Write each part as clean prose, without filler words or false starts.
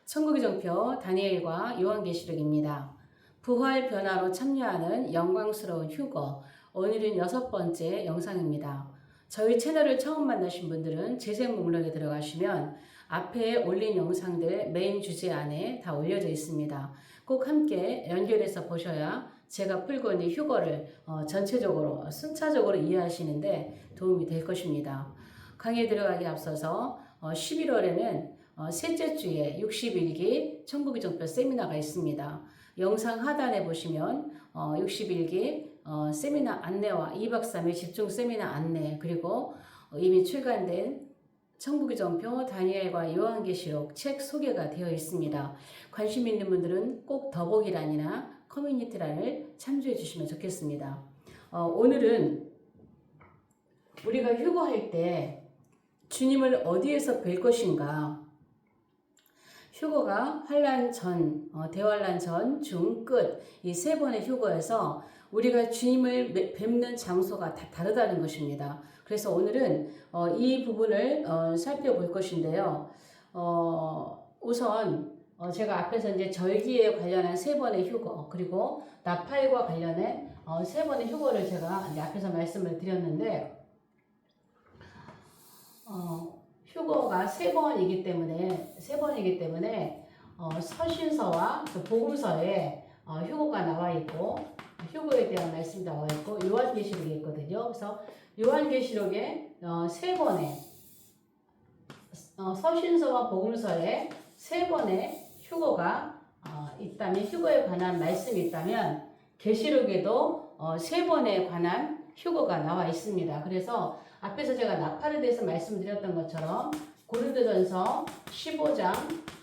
천국의 정표 다니엘과 요한계시록입니다. 부활 변화로 참여하는 영광스러운 휴거. 오늘은 6번째 영상입니다. 저희 채널을 처음 만나신 분들은 재생 목록에 들어가시면 앞에 올린 영상들 메인 주제 안에 다 올려져 있습니다. 꼭 함께 연결해서 보셔야 제가 풀고 있는 휴거를 전체적으로 순차적으로 이해하시는데 도움이 될 것입니다. 강의에 들어가기 앞서서 11월에는 셋째 주에 61기 천국의 정표 세미나가 있습니다. 영상 하단에 보시면 61기 세미나 안내와 2박 3일 집중 세미나 안내, 그리고 이미 출간된 천국의 정표 다니엘과 요한계시록 책 소개가 되어 있습니다. 관심 있는 분들은 꼭 더보기란이나 커뮤니티란을 참조해 주시면 좋겠습니다. 오늘은 우리가 휴거할 때 주님을 어디에서 뵐 것인가? 휴거가 환란 전, 대환란 전, 중, 끝 이 세 번의 휴거에서 우리가 주님을 뵙는 장소가 다 다르다는 것입니다. 그래서 오늘은 이 부분을 살펴볼 것인데요. 우선 제가 앞에서 이제 절기에 관련한 세 번의 휴거, 그리고 나팔과 관련해 세 번의 휴거를 제가 이제 앞에서 말씀을 드렸는데, 휴거가 세 번이기 때문에 서신서와 복음서에 휴거가 나와 있고, 휴거에 대한 말씀이 나와 있고, 요한계시록이 있거든요. 그래서 요한계시록에 세 번의 서신서와 복음서에 세 번의 휴거가 있다면, 휴거에 관한 말씀이 있다면 계시록에도 세 번에 관한 휴거가 나와 있습니다. 그래서 앞에서 제가 나팔에 대해서 말씀드렸던 것처럼 고린도전서 15장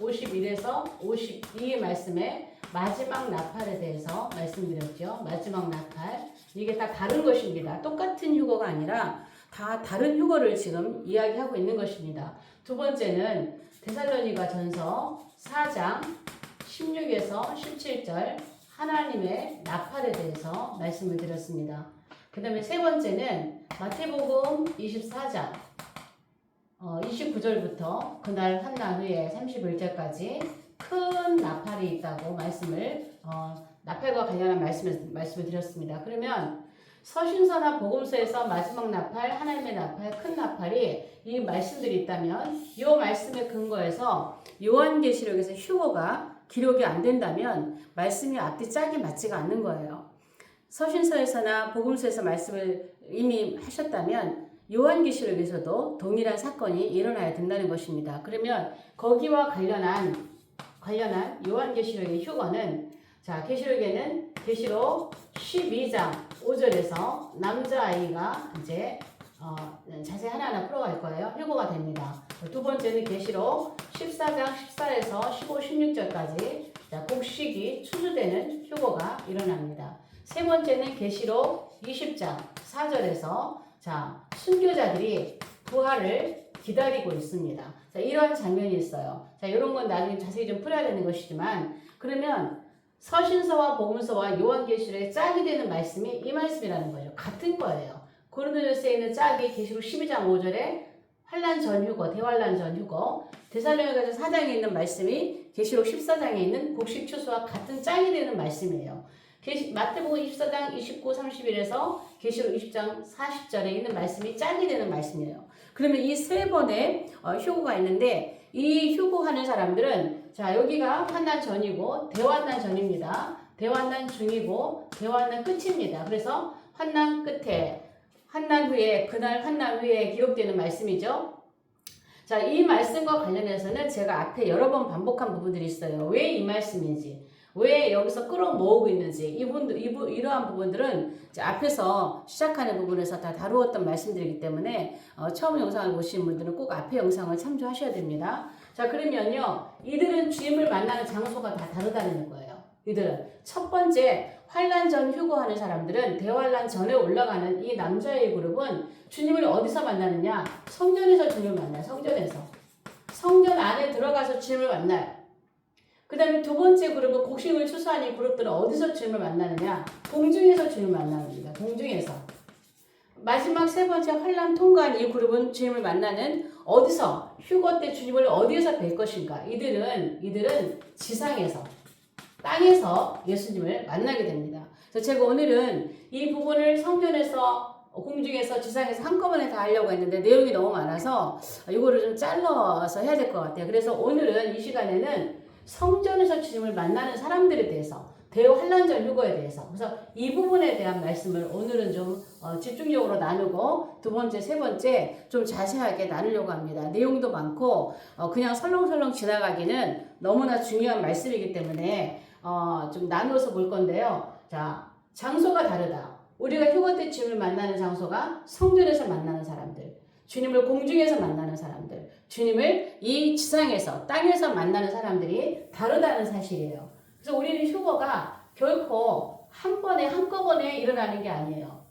51에서 52의 말씀에 마지막 나팔에 대해서 말씀드렸죠. 마지막 나팔. 이게 다 다른 것입니다. 똑같은 휴거가 아니라 다 다른 휴거를 지금 이야기하고 있는 것입니다. 두 번째는 데살로니가 전서 4장 16에서 17절 하나님의 나팔에 대해서 말씀을 드렸습니다. 그 다음에 세 번째는 마태복음 24장 29절부터 그날 한날 후에 31절까지 큰 나팔이 있다고 나팔과 관련한 말씀을 드렸습니다. 그러면 서신서나 복음서에서 마지막 나팔, 하나님의 나팔, 큰 나팔이 이 말씀들이 있다면, 이 말씀에 근거해서 요한계시록에서 휴거가 기록이 안 된다면 말씀이 앞뒤 짝이 맞지가 않는 거예요. 서신서에서나 복음서에서 말씀을 이미 하셨다면 요한계시록에서도 동일한 사건이 일어나야 된다는 것입니다. 그러면 거기와 관련한 요한계시록의 휴거는, 자, 계시록에는 계시록 12장 5절에서 남자아이가 이제 자세히 하나하나 풀어갈 거예요. 휴거가 됩니다. 두 번째는 계시록 14장 14에서 15, 16절까지 곡식이 추수되는 휴거가 일어납니다. 세 번째는 계시록 20장 4절에서 순교자들이 부활을 기다리고 있습니다. 이런 장면이 있어요. 이런 건 나중에 자세히 좀 풀어야 되는 것이지만, 그러면 서신서와 복음서와 요한계시록에 짝이 되는 말씀이 이 말씀이라는 거예요. 같은 거예요. 고린도전서에 있는 짝이 계시록 12장 5절에 환란 전 휴거, 대환란 전 휴거, 데살로니가서 4장에 있는 말씀이 계시록 14장에 있는 곡식 추수와 같은 짝이 되는 말씀이에요. 마태복음 24장 29, 31에서 계시록 20장 40절에 있는 말씀이 짝이 되는 말씀이에요. 그러면 이 세 번의 휴거가 있는데, 이 휴거하는 사람들은 여기가 환난 전이고 대환난 전입니다. 대환난 중이고 대환난 끝입니다. 그래서 환난 끝에, 환난 후에, 그날 환난 후에 기록되는 말씀이죠. 이 말씀과 관련해서는 제가 앞에 여러 번 반복한 부분들이 있어요. 왜 이 말씀인지, 왜 여기서 끌어모으고 있는지, 이러한 부분들은 앞에서 시작하는 부분에서 다 다루었던 말씀들이기 때문에 처음 영상을 보신 분들은 꼭 앞에 영상을 참조하셔야 됩니다. 그러면요, 이들은 주님을 만나는 장소가 다 다르다는 거예요. 이들은 첫 번째, 환란 전 휴거하는 사람들은 대환란 전에 올라가는 이 남자의 그룹은 주님을 어디서 만나느냐? 성전에서 주님을 만나요. 성전 안에 들어가서 주님을 만나요. 그 다음에 두 번째 그룹은 곡식을 추수하는 이 그룹들은 어디서 주님을 만나느냐? 공중에서 주님을 만납니다. 공중에서. 마지막 세 번째 환란 통과한 이 그룹은 주님을 만나는 어디서 휴거 때 주님을 어디에서 뵐 것인가? 이들은 지상에서 땅에서 예수님을 만나게 됩니다. 그래서 제가 오늘은 이 부분을 성전에서 공중에서 지상에서 한꺼번에 다 하려고 했는데 내용이 너무 많아서 이거를 좀 잘라서 해야 될 것 같아요. 그래서 오늘은 이 시간에는 성전에서 주님을 만나는 사람들에 대해서 대환란절 휴거에 대해서 그래서 이 부분에 대한 말씀을 오늘은 좀 집중적으로 나누고 두 번째, 세 번째 좀 자세하게 나누려고 합니다. 내용도 많고 그냥 설렁설렁 지나가기는 너무나 중요한 말씀이기 때문에 좀 나누어서 볼 건데요. 자, 장소가 다르다. 우리가 휴거 때 주님을 만나는 장소가 성전에서 만나는 사람들, 주님을 공중에서 만나는 사람들, 주님을 이 지상에서 땅에서 만나는 사람들이 다르다는 사실이에요. 그래서 우리는 휴거가 결코 한 번에 한꺼번에 일어나는 게 아니에요.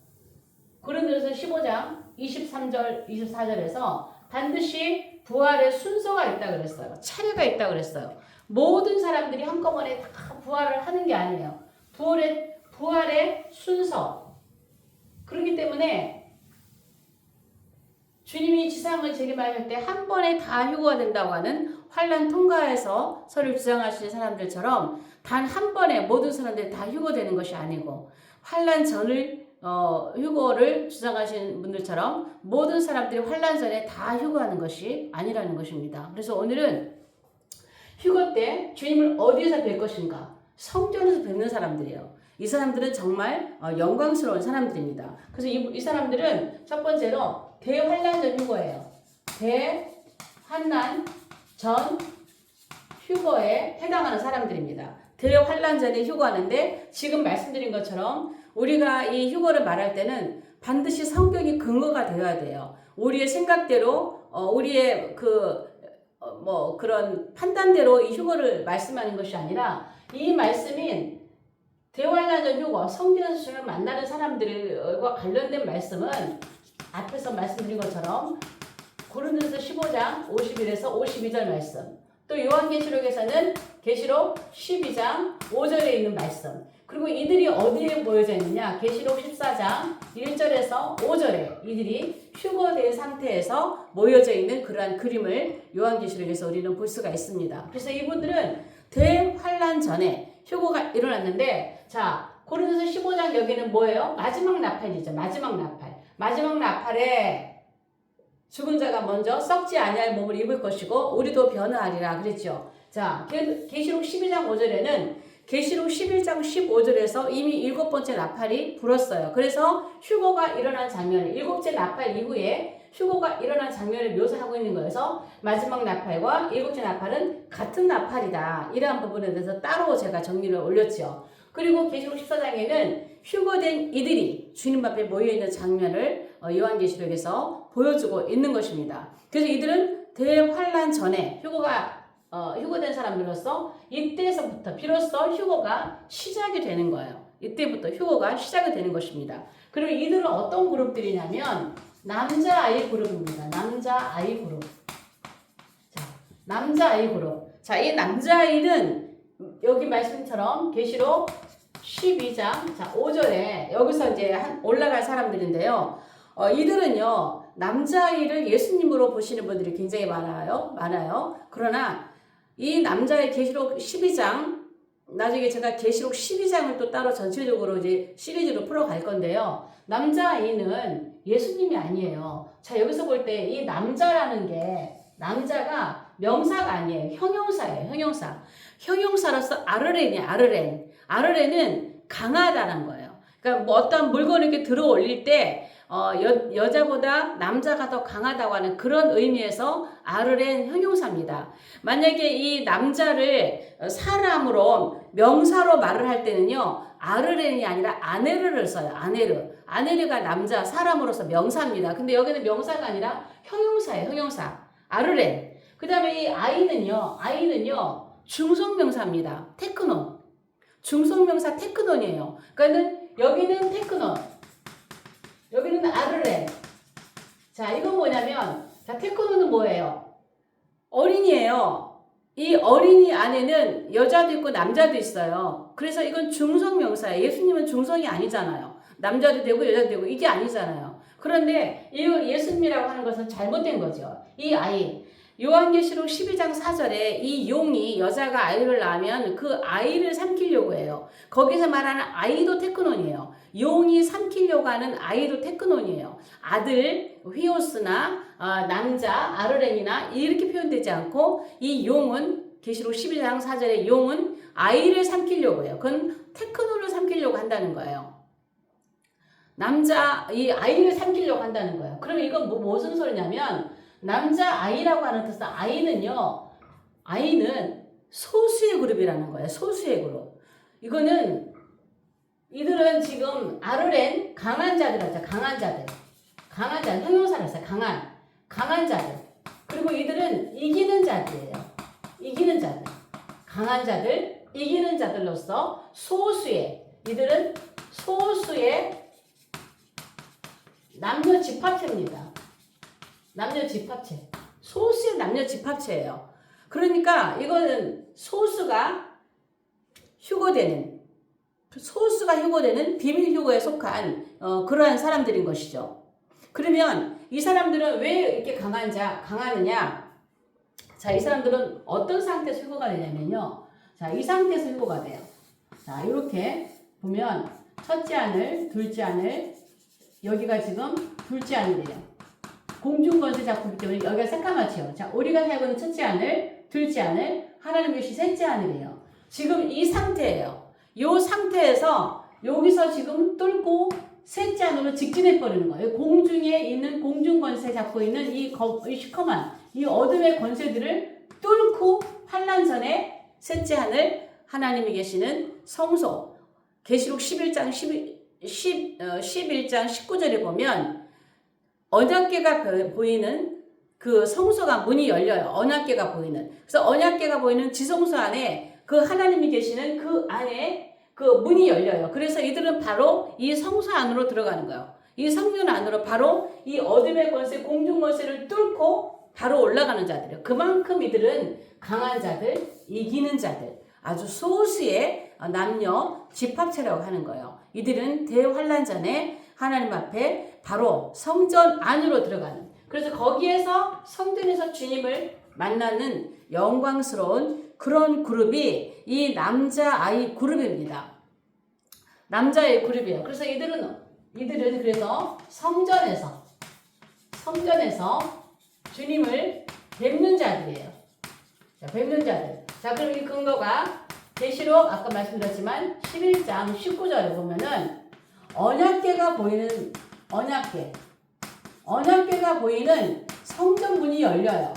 고린도전서 15장 23절 24절에서 반드시 부활의 순서가 있다 그랬어요. 차례가 있다 그랬어요. 모든 사람들이 한꺼번에 다 부활을 하는 게 아니에요. 부활의 순서. 그렇기 때문에 주님이 지상을 재림하실 때 한 번에 다 휴거가 된다고 하는 환란 통과해서 서를 주장하시는 사람들처럼 단 한 번에 모든 사람들이 다 휴거되는 것이 아니고 환란 전을 휴거를 주장하시는 분들처럼 모든 사람들이 환란 전에 다 휴거하는 것이 아니라는 것입니다. 그래서 오늘은 휴거 때 주님을 어디에서 뵐 것인가? 성전에서 뵙는 사람들이에요. 이 사람들은 정말 영광스러운 사람들입니다. 그래서 이 사람들은 첫 번째로 대환란전 휴거예요. 대환란 전 휴거에 해당하는 사람들입니다. 대환란전에 휴거하는데 지금 말씀드린 것처럼 우리가 이 휴거를 말할 때는 반드시 성경이 근거가 되어야 돼요. 우리의 생각대로 우리의 그런 판단대로 이 휴거를 말씀하는 것이 아니라 이 말씀인 대환란전 휴거, 성전에서 주님을 만나는 사람들과 관련된 말씀은 앞에서 말씀드린 것처럼 고린도전서 15장 51에서 52절 말씀, 또 요한계시록에서는 계시록 12장 5절에 있는 말씀, 그리고 이들이 어디에 모여져 있느냐? 계시록 14장 1절에서 5절에 이들이 휴거된 상태에서 모여져 있는 그러한 그림을 요한계시록에서 우리는 볼 수가 있습니다. 그래서 이분들은 대환란 전에 휴거가 일어났는데, 자, 고린도서 15장 여기는 뭐예요? 마지막 나팔이죠. 마지막 나팔. 마지막 나팔에 죽은 자가 먼저 썩지 아니할 몸을 입을 것이고 우리도 변화하리라 그랬죠. 자, 계시록 12장 5절에는 계시록 11장 15절에서 이미 7번째 나팔이 불었어요. 그래서 휴거가 일어난 장면, 7째 나팔 이후에 휴거가 일어난 장면을 묘사하고 있는 거여서 마지막 나팔과 7째 나팔은 같은 나팔이다. 이러한 부분에 대해서 따로 제가 정리를 올렸죠. 그리고 계시록 14장에는 휴거된 이들이 주님 앞에 모여있는 장면을 요한계시록에서 보여주고 있는 것입니다. 그래서 이들은 대환란 전에 휴거된 사람들로서 이때에서부터 비로소 휴거가 시작이 되는 거예요. 이때부터 휴거가 시작이 되는 것입니다. 그리고 이들은 어떤 그룹들이냐면 남자아이 그룹입니다. 남자아이 그룹. 자, 남자아이 그룹. 자, 이 남자아이는 여기 말씀처럼 계시록 12장 자 5절에 여기서 이제 올라갈 사람들인데요. 이들은요 남자아이를 예수님으로 보시는 분들이 굉장히 많아요. 그러나 이 남자의 계시록 12장 나중에 제가 계시록 12장을 또 따로 전체적으로 이제 시리즈로 풀어갈 건데요. 남자아이는 예수님이 아니에요. 자, 여기서 볼 때 이 남자라는 게 남자가 명사가 아니에요. 형용사예요. 형용사로서 아르렌이에요. 아르렌은 강하다는 거예요. 그러니까 뭐 어떤 물건을 이렇게 들어 올릴 때 여자보다 남자가 더 강하다고 하는 그런 의미에서 아르렌 형용사입니다. 만약에 이 남자를 사람으로 명사로 말을 할 때는요. 아르렌이 아니라 아네르를 써요. 아네르가 남자 사람으로서 명사입니다. 근데 여기는 명사가 아니라 형용사예요. 형용사. 아르렌. 그 다음에 이 아이는요. 중성명사입니다. 테크논. 중성명사 테크논이에요. 그러니까 여기는 테크논. 여기는 아르렌. 자, 이건 뭐냐면, 자, 테크논은 뭐예요? 어린이에요. 이 어린이 안에는 여자도 있고 남자도 있어요. 그래서 이건 중성명사예요. 예수님은 중성이 아니잖아요. 남자도 되고 여자도 되고 이게 아니잖아요. 그런데 이 예수님이라고 하는 것은 잘못된 거죠. 이 아이, 요한계시록 12장 4절에 이 용이 여자가 아이를 낳으면 그 아이를 삼키려고 해요. 거기서 말하는 아이도 테크논이에요. 용이 삼키려고 하는 아이도 테크논이에요. 아들 휘오스나 남자 아르렌이나 이렇게 표현되지 않고 이 용은 계시록 12장 4절에 용은 아이를 삼키려고 해요. 그건 테크논을 삼키려고 한다는 거예요. 남자 이 아이를 삼키려고 한다는 거예요. 그러면 이건 무슨 소리냐면 남자 아이라고 하는 뜻은 아이는 소수의 그룹이라는 거예요. 소수의 그룹. 이들은 지금 아르렌 강한 자들 하죠. 강한 자들 형용사를 써요. 강한 자들. 그리고 이들은 이기는 자들이에요. 이기는 자들. 강한 자들, 이기는 자들로서 이들은 소수의 남녀 집합체입니다. 남녀 집합체. 소수의 남녀 집합체예요. 그러니까 이거는 소수가 휴고되는 비밀 휴고에 속한 그러한 사람들인 것이죠. 그러면 이 사람들은 왜 이렇게 강하느냐? 자, 이 사람들은 어떤 상태에서 휴고가 되냐면요. 자, 이 상태에서 휴고가 돼요. 자, 이렇게 보면 첫째 하늘, 둘째 하늘, 여기가 지금 둘째 하늘이에요. 공중권세 잡고 있기 때문에 여기가 새까맣죠. 자, 우리가 살고 있는 첫째 하늘, 둘째 하늘, 하나님 계신 셋째 하늘이에요. 지금 이 상태예요. 이 상태에서 여기서 지금 뚫고 셋째 하늘로 직진해 버리는 거예요. 공중에 있는 공중권세 잡고 있는 이 시커먼 이 어둠의 권세들을 뚫고 환난 전에 셋째 하늘 하나님이 계시는 성소 계시록 11장 19절에 보면 언약궤가 보이는 그 성소가 문이 열려요. 언약궤가 보이는. 그래서 언약궤가 보이는 지성소 안에 그 하나님이 계시는 그 안에 그 문이 열려요. 그래서 이들은 바로 이 성소 안으로 들어가는 거예요. 이 성전 안으로 바로 이 어둠의 권세, 공중 권세를 뚫고 바로 올라가는 자들이에요. 그만큼 이들은 강한 자들, 이기는 자들, 아주 소수의 남녀 집합체라고 하는 거예요. 이들은 대환란 전에 하나님 앞에 바로 성전 안으로 들어가는, 그래서 거기에서 성전에서 주님을 만나는 영광스러운 그런 그룹이 이 남자아이 그룹입니다. 남자의 그룹이에요. 그래서 이들은 그래서 성전에서 주님을 뵙는 자들이에요. 자, 뵙는 자들. 자, 그럼 이 근거가 계시록 아까 말씀드렸지만 11장 19절에 보면은 언약궤가 보이는 성전 문이 열려요.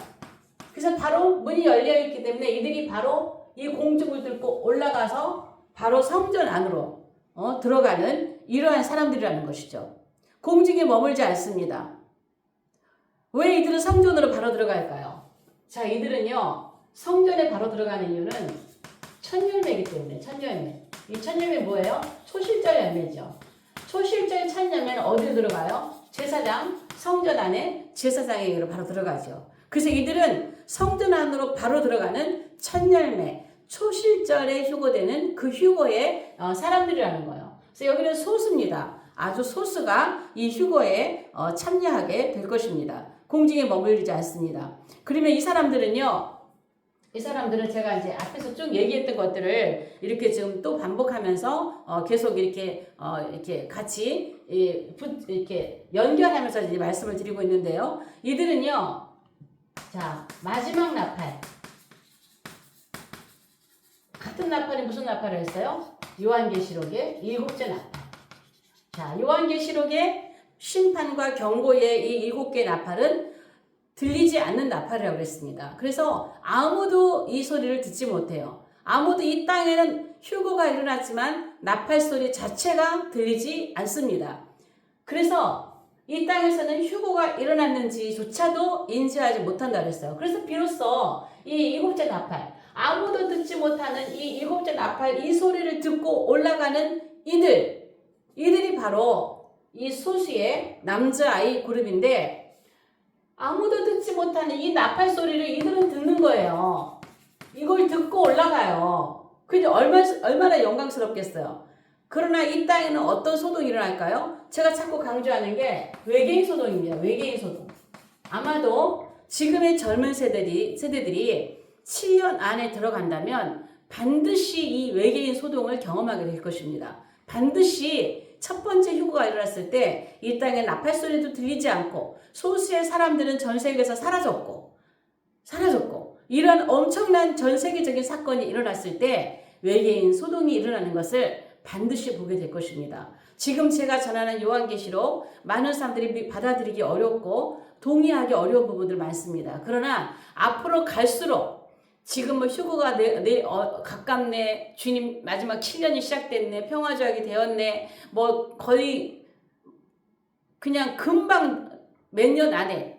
그래서 바로 문이 열려 있기 때문에 이들이 바로 이 공중을 뚫고 올라가서 바로 성전 안으로 들어가는 이러한 사람들이라는 것이죠. 공중에 머물지 않습니다. 왜 이들은 성전으로 바로 들어갈까요? 자, 이들은요 성전에 바로 들어가는 이유는 천열매이기 때문에. 천열매. 이 천열매 뭐예요? 초실절 열매죠. 초실절 천열매는 어디로 들어가요? 제사장, 성전 안에 제사장에게로 바로 들어가죠. 그래서 이들은 성전 안으로 바로 들어가는 천열매, 초실절에 휴고되는 그 휴고의 사람들이라는 거예요. 그래서 여기는 소수입니다. 아주 소수가 이 휴고에 참여하게 될 것입니다. 공중에 머물지 않습니다. 그러면 이 사람들은 제가 이제 앞에서 쭉 얘기했던 것들을 이렇게 지금 또 반복하면서 계속 이렇게 같이 이렇게 연결하면서 이제 말씀을 드리고 있는데요. 이들은요, 자, 마지막 나팔. 같은 나팔이 무슨 나팔을 했어요? 요한계시록의 7째 나팔. 자, 요한계시록의 심판과 경고의 이 7개 나팔은 들리지 않는 나팔이라고 그랬습니다. 그래서 아무도 이 소리를 듣지 못해요. 아무도 이 땅에는 휴거가 일어났지만 나팔 소리 자체가 들리지 않습니다. 그래서 이 땅에서는 휴거가 일어났는지조차도 인지하지 못한다고 그랬어요. 그래서 비로소 이 7째 나팔, 아무도 듣지 못하는 이 7째 나팔, 이 소리를 듣고 올라가는 이들이 바로 이 소수의 남자아이 그룹인데, 아무도 듣지 못하는 이 나팔 소리를 이들은 듣는 거예요. 이걸 듣고 올라가요. 그게 얼마나 영광스럽겠어요. 그러나 이 땅에는 어떤 소동이 일어날까요? 제가 자꾸 강조하는 게 외계인 소동입니다. 외계인 소동. 아마도 지금의 젊은 세대들이 7년 안에 들어간다면 반드시 이 외계인 소동을 경험하게 될 것입니다. 반드시 첫 번째 휴거가 일어났을 때 이 땅에 나팔 소리도 들리지 않고 소수의 사람들은 전 세계에서 사라졌고 이런 엄청난 전 세계적인 사건이 일어났을 때 외계인 소동이 일어나는 것을 반드시 보게 될 것입니다. 지금 제가 전하는 요한계시록 많은 사람들이 받아들이기 어렵고 동의하기 어려운 부분들 많습니다. 그러나 앞으로 갈수록 지금 뭐 휴거가 가깝네, 주님 마지막 7년이 시작됐네, 평화조약이 되었네, 뭐 거의 그냥 금방 몇 년 안에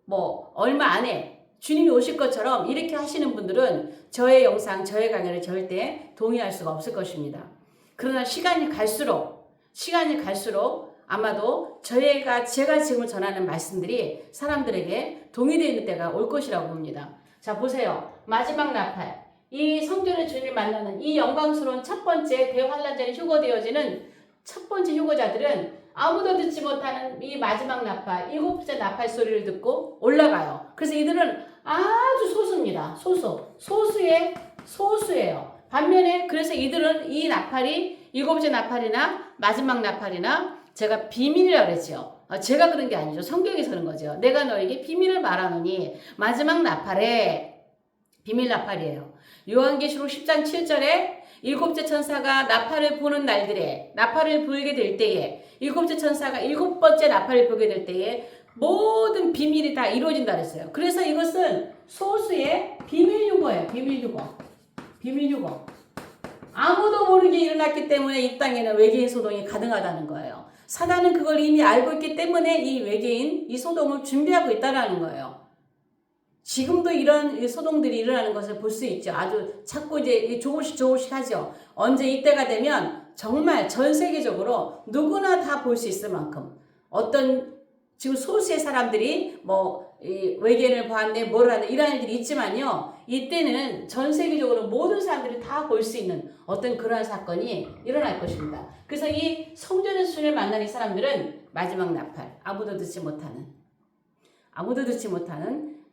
뭐 얼마 안에 주님이 오실 것처럼 이렇게 하시는 분들은 저의 영상, 저의 강의를 절대 동의할 수가 없을 것입니다. 그러나 시간이 갈수록 아마도 제가 지금 전하는 말씀들이 사람들에게 동의되는 때가 올 것이라고 봅니다. 자, 보세요. 마지막 나팔. 이 성전의 주님을 만나는 이 영광스러운 첫 번째 대환란전이 휴거되어지는 첫 번째 휴거자들은 아무도 듣지 못하는 이 마지막 나팔, 7번째 나팔 소리를 듣고 올라가요. 그래서 이들은 아주 소수입니다. 소수예요. 반면에 그래서 이들은 이 나팔이 7번째 나팔이나 마지막 나팔이나 제가 비밀이라고 그랬죠. 제가 그런 게 아니죠. 성경에서 그런 거죠. 내가 너에게 비밀을 말하노니 마지막 나팔에 비밀 나팔이에요. 요한계시록 10장 7절에 7째 천사가 나팔을 부는 날들에 나팔을 불게 될 때에 7째 천사가 7번째 나팔을 불게 될 때에 모든 비밀이 다 이루어진다 그랬어요. 그래서 이것은 소수의 비밀 유거예요. 비밀 유거. 아무도 모르게 일어났기 때문에 이 땅에는 외계인 소동이 가능하다는 거예요. 사단은 그걸 이미 알고 있기 때문에 이 외계인, 이 소동을 준비하고 있다는 거예요. 지금도 이런 소동들이 일어나는 것을 볼 수 있죠. 아주 자꾸 이제 조금씩 하죠. 언제 이때가 되면 정말 전 세계적으로 누구나 다 볼 수 있을 만큼 어떤 지금 소수의 사람들이 이 외계인을 보았네, 뭘 하네, 이런 일들이 있지만요. 이때는 전 세계적으로 모든 사람들이 다 볼 수 있는 어떤 그러한 사건이 일어날 것입니다. 그래서 이 성전의 주님을 만난 이 사람들은 마지막 나팔, 아무도 듣지 못하는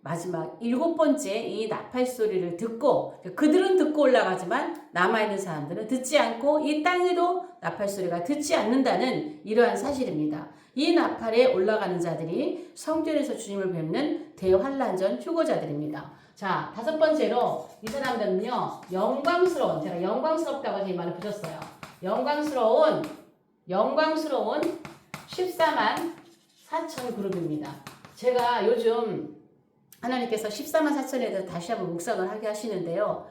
마지막 7번째 이 나팔 소리를 듣고 그들은 듣고 올라가지만 남아있는 사람들은 듣지 않고 이 땅에도 나팔 소리가 듣지 않는다는 이러한 사실입니다. 이 나팔에 올라가는 자들이 성전에서 주님을 뵙는 대환란전 휴거자들입니다. 자, 5번째로 이 사람들은요, 제가 영광스럽다고 제 말을 붙였어요. 영광스러운 14만 4천 그룹입니다. 제가 요즘 하나님께서 14만 4천에 대해서 다시 한번 묵상을 하게 하시는데요.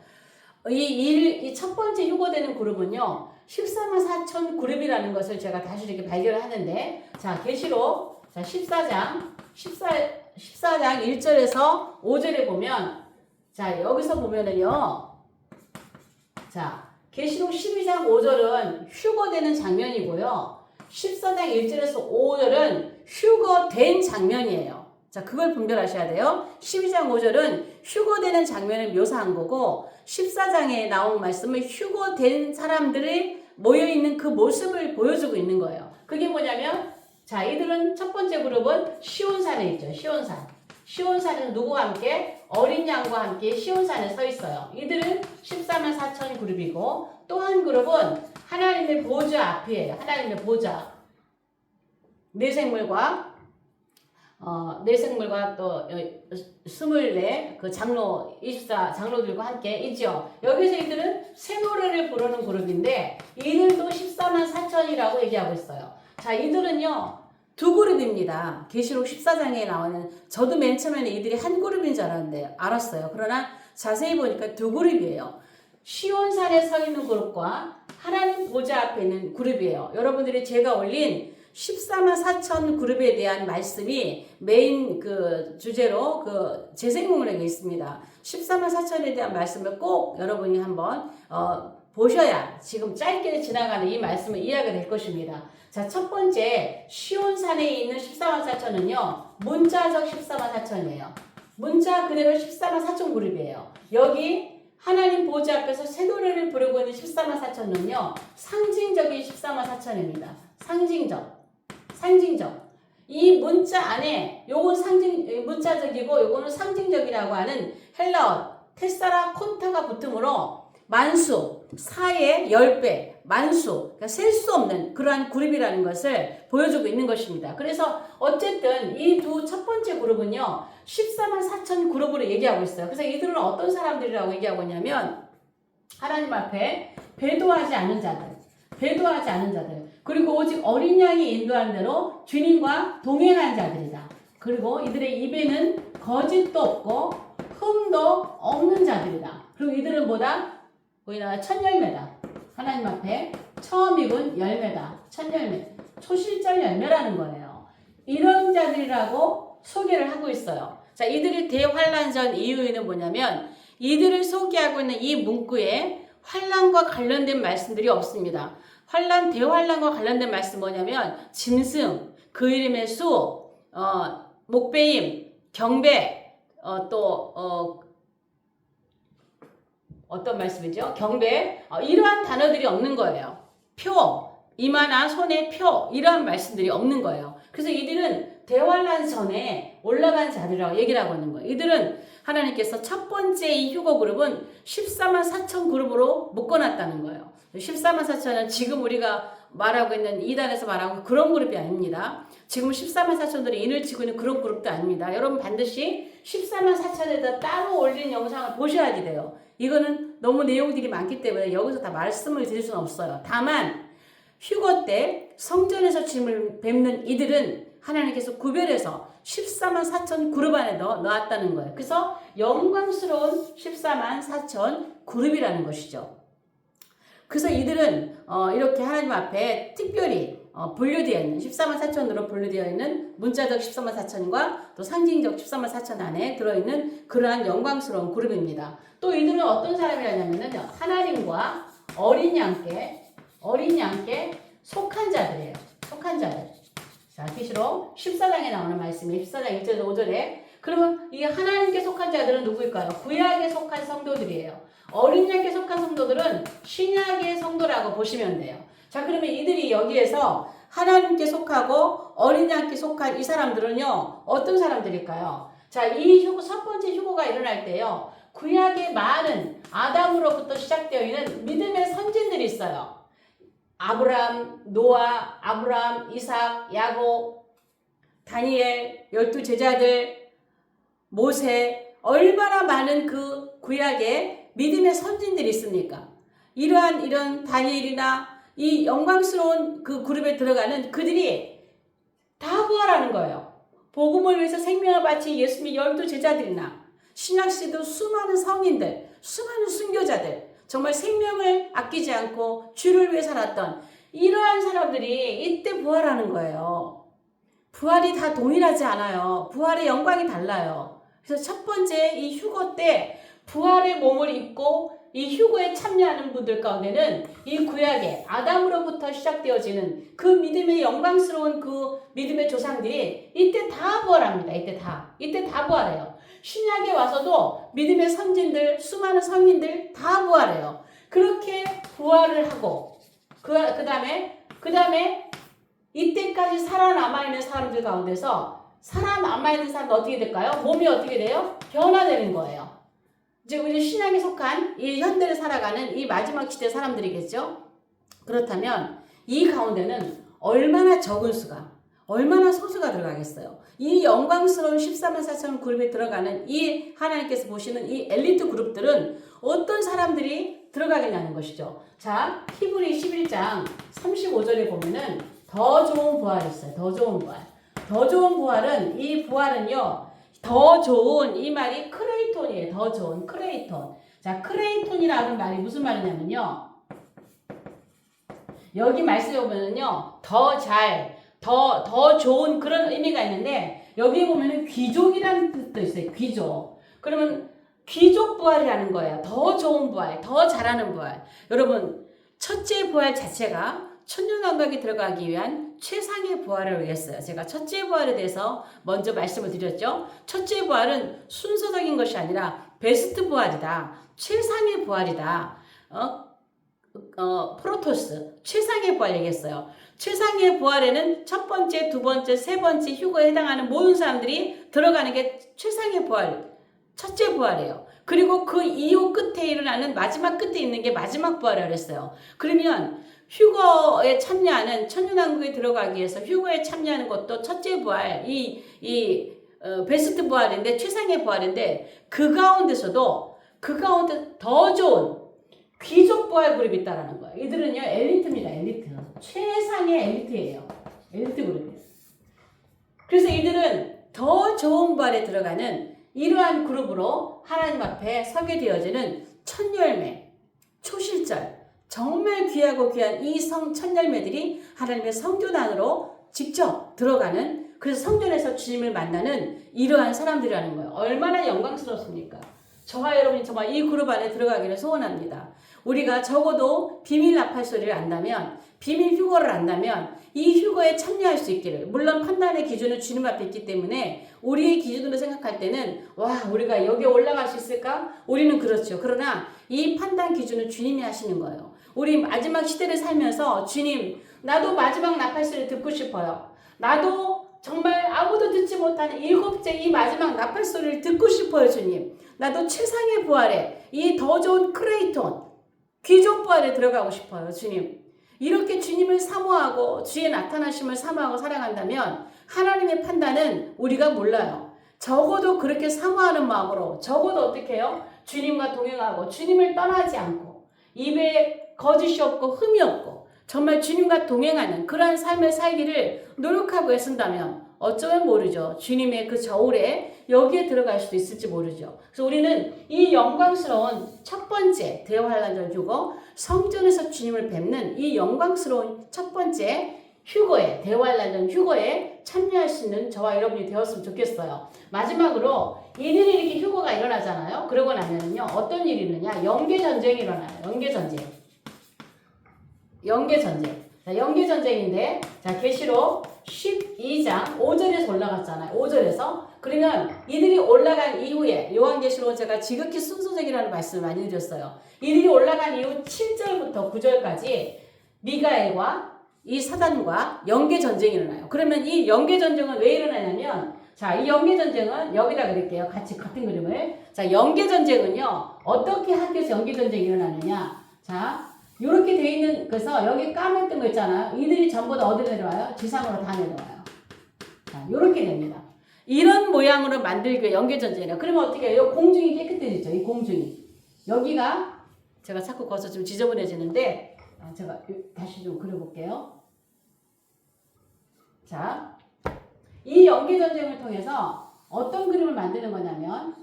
이 첫 번째 휴거되는 그룹은요, 14만 4천 그룹이라는 것을 제가 다시 이렇게 발견을 하는데, 자, 계시록 14장 1절에서 5절에 보면, 자, 여기서 보면은요, 자, 계시록 12장 5절은 휴거되는 장면이고요, 14장 1절에서 5절은 휴거된 장면이에요. 자, 그걸 분별하셔야 돼요. 12장 5절은 휴거되는 장면을 묘사한 거고 14장에 나온 말씀은 휴거된 사람들이 모여있는 그 모습을 보여주고 있는 거예요. 그게 뭐냐면, 자, 이들은 첫 번째 그룹은 시온산에 있죠. 시온산은 누구와 함께? 어린 양과 함께 시온산에 서 있어요. 이들은 14만 4천 그룹이고 또 한 그룹은 하나님의 보좌 앞이에요. 하나님의 보좌. 네 생물과 또 24 그 장로 24 장로들과 함께 있죠. 여기서 이들은 새 노래를 부르는 그룹인데 이들도 14만 4천이라고 얘기하고 있어요. 자, 이들은요 2그룹입니다. 계시록 14장에 나오는, 저도 맨 처음에는 이들이 한 그룹인 줄 알았어요. 그러나 자세히 보니까 2그룹이에요. 시온산에 서 있는 그룹과 하나님 보좌 앞에 있는 그룹이에요. 여러분들이 제가 올린 14만 4천 그룹에 대한 말씀이 메인 그 주제로 그 재생문학에 있습니다. 14만 4천에 대한 말씀을 꼭 여러분이 한번 보셔야 지금 짧게 지나가는 이 말씀을 이해하게 될 것입니다. 자, 첫 번째 시온산에 있는 14만 4천은요 문자적 14만 4천이에요. 문자 그대로 14만 4천 그룹이에요. 여기 하나님 보좌 앞에서 새 노래를 부르고 있는 14만 4천은요. 상징적인 14만 4천입니다. 상징적. 이 문자 안에 요건 문자적이고 요거는 상징적이라고 하는 헬라어 테사라 콘타가 붙으므로 만수, 4의 10배, 만수, 그러니까 셀 수 없는 그러한 그룹이라는 것을 보여주고 있는 것입니다. 그래서 어쨌든 이 첫 번째 그룹은요, 14만 4천 그룹으로 얘기하고 있어요. 그래서 이들은 어떤 사람들이라고 얘기하고 있냐면, 하나님 앞에 배도하지 않은 자들, 그리고 오직 어린 양이 인도하는 대로 주님과 동행한 자들이다. 그리고 이들의 입에는 거짓도 없고 흠도 없는 자들이다. 그리고 이들은 뭐다? 보이나 첫 열매다. 하나님 앞에 처음 입은 열매다. 첫 열매. 초실절 열매라는 거예요. 이런 자들이라고 소개를 하고 있어요. 자, 이들이 대환란전 이유는 뭐냐면 이들을 소개하고 있는 이 문구에 환란과 관련된 말씀들이 없습니다. 대환란과 관련된 말씀 뭐냐면 짐승, 그 이름의 수, 목배임, 경배, 어떤 말씀이죠? 경배, 이러한 단어들이 없는 거예요. 표, 이마나 손의 표, 이러한 말씀들이 없는 거예요. 그래서 이들은 대환란 전에 올라간 자들이라고 얘기를 하고 있는 거예요. 이들은 하나님께서 첫 번째 이 휴거 그룹은 14만 4천 그룹으로 묶어놨다는 거예요. 14만 4천은 지금 우리가 말하고 있는 이단에서 말하고 그런 그룹이 아닙니다. 지금 14만 4천들이 인을 치고 있는 그런 그룹도 아닙니다. 여러분 반드시 14만 4천에다 따로 올린 영상을 보셔야지 돼요. 이거는 너무 내용들이 많기 때문에 여기서 다 말씀을 드릴 수는 없어요. 다만 휴거 때 성전에서 주님을 뵙는 이들은 하나님께서 구별해서 14만 4천 그룹 안에 넣었다는 거예요. 그래서 영광스러운 14만 4천 그룹이라는 것이죠. 그래서 이들은 이렇게 하나님 앞에 특별히 분류되어 있는 14만 4천으로 분류되어 있는 문자적 14만 4천과 또 상징적 14만 4천 안에 들어있는 그러한 영광스러운 그룹입니다. 또 이들은 어떤 사람이라냐면요, 하나님과 어린 양께 속한 자들이에요. 속한 자들. 자, 기시록 14장에 나오는 말씀이 14장 1절에서 5절에 그러면 이 하나님께 속한 자들은 누구일까요? 구약에 속한 성도들이에요. 어린 양께 속한 성도들은 신약의 성도라고 보시면 돼요. 자, 그러면 이들이 여기에서 하나님께 속하고 어린 양께 속한 이 사람들은요, 어떤 사람들일까요? 자, 이 첫 번째 휴거가 일어날 때요, 구약의 많은 아담으로부터 시작되어 있는 믿음의 선진들이 있어요. 아브람, 노아, 이삭, 야곱, 다니엘, 12 제자들, 모세, 얼마나 많은 그 구약의 믿음의 선진들이 있습니까? 이런 다니엘이나 이 영광스러운 그 그룹에 들어가는 그들이 다 부활하는 거예요. 복음을 위해서 생명을 바친 예수님의 12 제자들이나 신약시대 수많은 성인들, 수많은 순교자들, 정말 생명을 아끼지 않고 주를 위해 살았던 이러한 사람들이 이때 부활하는 거예요. 부활이 다 동일하지 않아요. 부활의 영광이 달라요. 그래서 첫 번째 이 휴거 때 부활의 몸을 입고 이 휴거에 참여하는 분들 가운데는 이 구약의 아담으로부터 시작되어지는 그 믿음의 영광스러운 그 믿음의 조상들이 이때 다 부활합니다. 이때 다 부활해요. 신약에 와서도 믿음의 선진들, 수많은 성인들 다 부활해요. 그렇게 부활을 하고 그 다음에 이때까지 살아남아있는 사람들 가운데서 살아남아있는 사람은 어떻게 될까요? 몸이 어떻게 돼요? 변화되는 거예요. 이제 우리 신약에 속한 이 현대를 살아가는 이 마지막 시대 사람들이겠죠? 그렇다면 이 가운데는 얼마나 적은 수가, 얼마나 소수가 들어가겠어요? 이 영광스러운 14만 4천 그룹에 들어가는 이 하나님께서 보시는 이 엘리트 그룹들은 어떤 사람들이 들어가겠냐는 것이죠. 자, 히브리 11장 35절에 보면은 더 좋은 부활이 있어요. 더 좋은 부활. 더 좋은 부활은 이 부활은요. 더 좋은 이 말이 크레이톤이에요. 더 좋은 크레이톤. 자, 크레이톤이라는 말이 무슨 말이냐면요. 여기 말씀해 보면은요. 더 좋은 그런 의미가 있는데 여기 보면은 귀족이라는 뜻도 있어요. 귀족. 그러면 귀족 부활이라는 거예요. 더 좋은 부활, 더 잘하는 부활. 여러분, 첫째 부활 자체가 천년왕국에 들어가기 위한 최상의 부활을 위했어요. 제가 첫째 부활에 대해서 먼저 말씀을 드렸죠. 첫째 부활은 순서적인 것이 아니라 베스트 부활이다. 최상의 부활이다. 프로토스 최상의 부활 얘기했어요. 최상의 부활에는 첫 번째, 두 번째, 세 번째 휴거에 해당하는 모든 사람들이 들어가는 게 최상의 부활, 첫째 부활이에요. 그리고 그 이후 끝에 일어나는 마지막 끝에 있는 게 마지막 부활이라고 했어요. 그러면 휴거에 참여하는 천년왕국에 들어가기 위해서 휴거에 참여하는 것도 첫째 부활, 베스트 부활인데 최상의 부활인데 그 가운데 더 좋은 귀족 부활 그룹이 있다라는 거예요. 이들은요 엘리트입니다. 엘리트. 최상의 엘리트예요. 엘리트 그룹이에요. 그래서 이들은 더 좋은 부활에 들어가는 이러한 그룹으로 하나님 앞에 서게 되어지는 첫열매, 초실절, 정말 귀하고 귀한 이 첫열매들이 하나님의 성전 안으로 직접 들어가는, 그래서 성전에서 주님을 만나는 이러한 사람들이라는 거예요. 얼마나 영광스럽습니까? 저와 여러분이 정말 이 그룹 안에 들어가기를 소원합니다. 우리가 적어도 비밀 나팔 소리를 안다면, 비밀 휴거를 안다면 이 휴거에 참여할 수 있기를, 물론 판단의 기준은 주님 앞에 있기 때문에 우리의 기준으로 생각할 때는 우리가 여기에 올라갈 수 있을까? 우리는 그렇죠. 그러나 이 판단 기준은 주님이 하시는 거예요. 우리 마지막 시대를 살면서 주님, 나도 마지막 나팔 소리 듣고 싶어요. 나도 정말 아무도 듣지 못하는 7째 이 마지막 나팔 소리를 듣고 싶어요. 주님, 나도 최상의 부활에 이 더 좋은 크레이톤 귀족 부활에 들어가고 싶어요. 주님, 이렇게 주님을 사모하고 주의 나타나심을 사모하고 살아간다면 하나님의 판단은 우리가 몰라요. 적어도 그렇게 사모하는 마음으로, 적어도 어떻게 해요? 주님과 동행하고 주님을 떠나지 않고 입에 거짓이 없고 흠이 없고 정말 주님과 동행하는 그러한 삶을 살기를 노력하고 애쓴다면 어쩌면 모르죠. 주님의 그 저울에 여기에 들어갈 수도 있을지 모르죠. 그래서 우리는 이 영광스러운 첫 번째 대환란절 휴거, 성전에서 주님을 뵙는 이 영광스러운 첫 번째 휴거에, 대환란절 휴거에 참여할 수 있는 저와 여러분이 되었으면 좋겠어요. 마지막으로 이들이 이렇게 휴거가 일어나잖아요. 그러고 나면은요 어떤 일이 있느냐? 영계전쟁이 일어나요. 영계전쟁. 자, 영계전쟁인데, 자, 계시록 12장 5절에서 올라갔잖아요. 5절에서. 그러면 이들이 올라간 이후에, 요한계시록 제가 지극히 순서적이라는 말씀을 많이 드렸어요. 이들이 올라간 이후 7절부터 9절까지 미가엘과 이 사단과 영계전쟁이 일어나요. 그러면 이 영계전쟁은 왜 일어나냐면, 자, 이 영계전쟁은 여기다 그릴게요. 같은 그림을. 자, 영계전쟁은요, 어떻게 학교에서 영계전쟁이 일어나느냐. 자, 이렇게 돼 있는, 그래서 여기 까맸던 거 있잖아요. 이들이 전부 다 어디로 내려와요? 지상으로 다 내려와요. 자, 이렇게 됩니다. 이런 모양으로 만들기 위해 영계전쟁이에요. 그러면 어떻게 해요? 공중이 깨끗해지죠. 이 공중이. 여기가, 제가 자꾸 거기서 좀 지저분해지는데, 제가 다시 좀 그려볼게요. 자, 이 영계전쟁을 통해서 어떤 그림을 만드는 거냐면,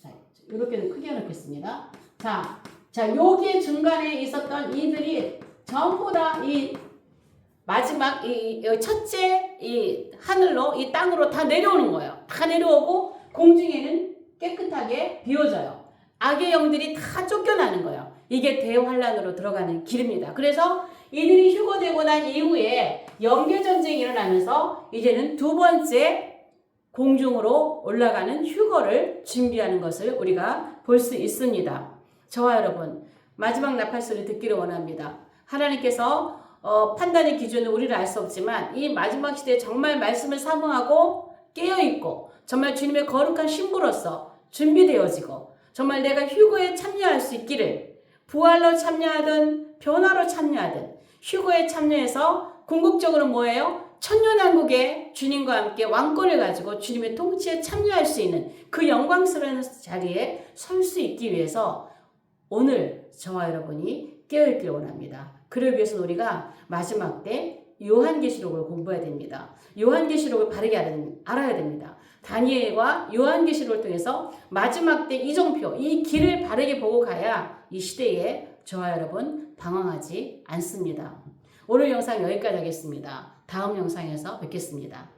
자, 이렇게 크게 해놓겠습니다. 자, 여기 중간에 있었던 이들이 전부 다 이 마지막 이 첫째 이 하늘로, 이 땅으로 다 내려오는 거예요. 다 내려오고 공중에는 깨끗하게 비워져요. 악의 영들이 다 쫓겨나는 거예요. 이게 대환란으로 들어가는 길입니다. 그래서 이들이 휴거되고 난 이후에 영계전쟁이 일어나면서 이제는 두 번째 공중으로 올라가는 휴거를 준비하는 것을 우리가 볼 수 있습니다. 저와 여러분, 마지막 나팔소리 듣기를 원합니다. 하나님께서 판단의 기준은 우리를 알 수 없지만 이 마지막 시대에 정말 말씀을 사모하고 깨어있고 정말 주님의 거룩한 신부로서 준비되어지고 정말 내가 휴거에 참여할 수 있기를, 부활로 참여하든 변화로 참여하든 휴거에 참여해서 궁극적으로 뭐예요? 천년왕국의 주님과 함께 왕권을 가지고 주님의 통치에 참여할 수 있는 그 영광스러운 자리에 설 수 있기 위해서 오늘 저와 여러분이 깨어있기를 원합니다. 그러기 위해서는 우리가 마지막 때 요한계시록을 공부해야 됩니다. 요한계시록을 바르게 알아야 됩니다. 다니엘과 요한계시록을 통해서 마지막 때 이정표, 이 길을 바르게 보고 가야 이 시대에 저와 여러분 방황하지 않습니다. 오늘 영상 여기까지 하겠습니다. 다음 영상에서 뵙겠습니다.